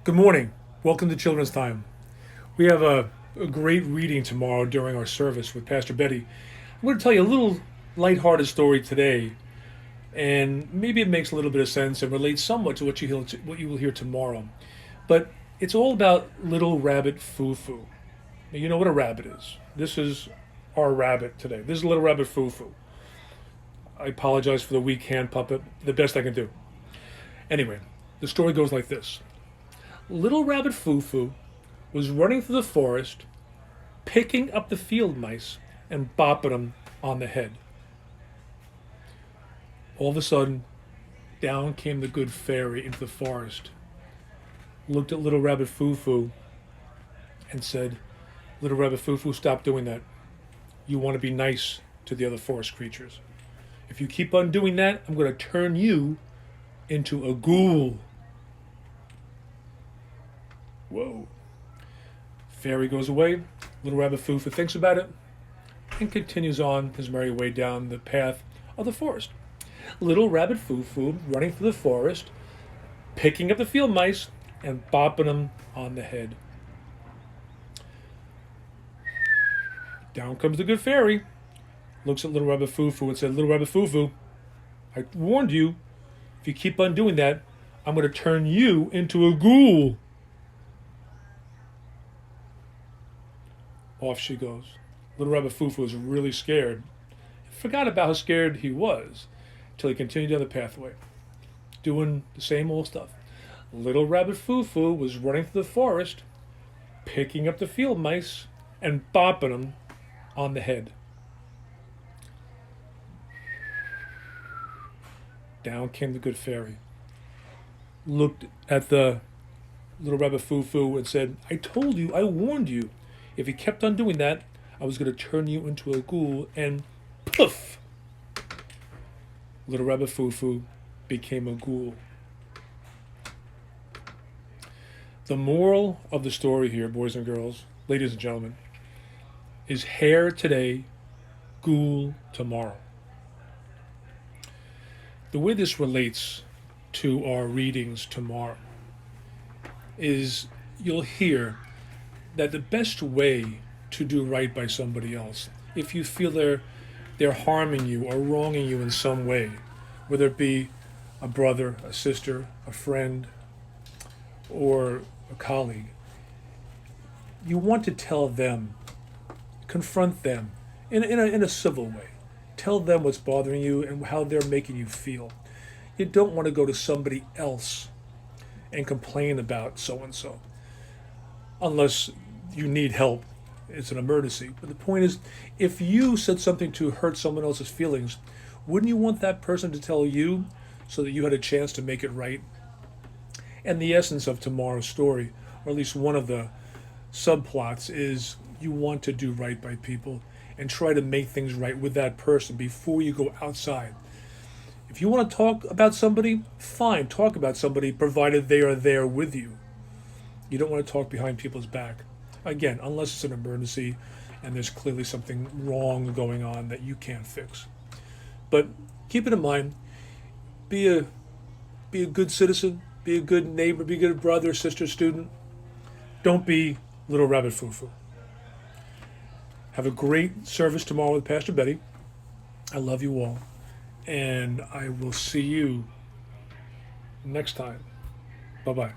Good morning. Welcome to Children's Time. We have a great reading tomorrow during our service with Pastor Betty. I'm going to tell you a little lighthearted story today, and maybe it makes a little bit of sense and relates somewhat to what you will hear tomorrow. But it's all about Little Rabbit Foo Foo. Now, you know what a rabbit is. This is our rabbit today. This is Little Rabbit Foo Foo. I apologize for the weak hand puppet. The best I can do. Anyway, the story goes like this. Little Rabbit Foo Foo was running through the forest, picking up the field mice and bopping them on the head. All of a sudden, down came the good fairy into the forest, looked at Little Rabbit Foo Foo, and said, Little Rabbit Foo Foo, stop doing that. You want to be nice to the other forest creatures. If you keep on doing that, I'm going to turn you into a ghoul. Whoa. Fairy goes away. Little Rabbit Foo Foo thinks about it and continues on his merry way down the path of the forest. Little Rabbit Foo Foo running through the forest, picking up the field mice and bopping them on the head. Down comes the good fairy, looks at Little Rabbit Foo Foo and said, Little Rabbit Foo Foo, I warned you. If you keep on doing that, I'm going to turn you into a ghoul. Off she goes. Little Rabbit Foo Foo was really scared. Forgot about how scared he was till he continued down the pathway, doing the same old stuff. Little Rabbit Foo Foo was running through the forest, picking up the field mice and bopping them on the head. Down came the good fairy, looked at the Little Rabbit Foo Foo and said, I told you, I warned you. If you kept on doing that, I was going to turn you into a ghoul, and poof! Little Rabbit Foo Foo became a ghoul. The moral of the story here, boys and girls, ladies and gentlemen, is hare today, ghoul tomorrow. The way this relates to our readings tomorrow is you'll hear that the best way to do right by somebody else, if you feel they're harming you or wronging you in some way, whether it be a brother, a sister, a friend, or a colleague, you want to tell them, confront them in a civil way. Tell them what's bothering you and how they're making you feel. You don't want to go to somebody else and complain about so-and-so, unless you need help, it's an emergency. But the point is, if you said something to hurt someone else's feelings, wouldn't you want that person to tell you so that you had a chance to make it right? And the essence of tomorrow's story, or at least one of the subplots, is you want to do right by people and try to make things right with that person before you go outside. If you want to talk about somebody, fine, talk about somebody, provided they are there with you. You don't want to talk behind people's back. Again, unless it's an emergency and there's clearly something wrong going on that you can't fix. But keep it in mind, be a good citizen, be a good neighbor, be a good brother, sister, student. Don't be Little Rabbit Foo Foo. Have a great service tomorrow with Pastor Betty. I love you all. And I will see you next time. Bye-bye.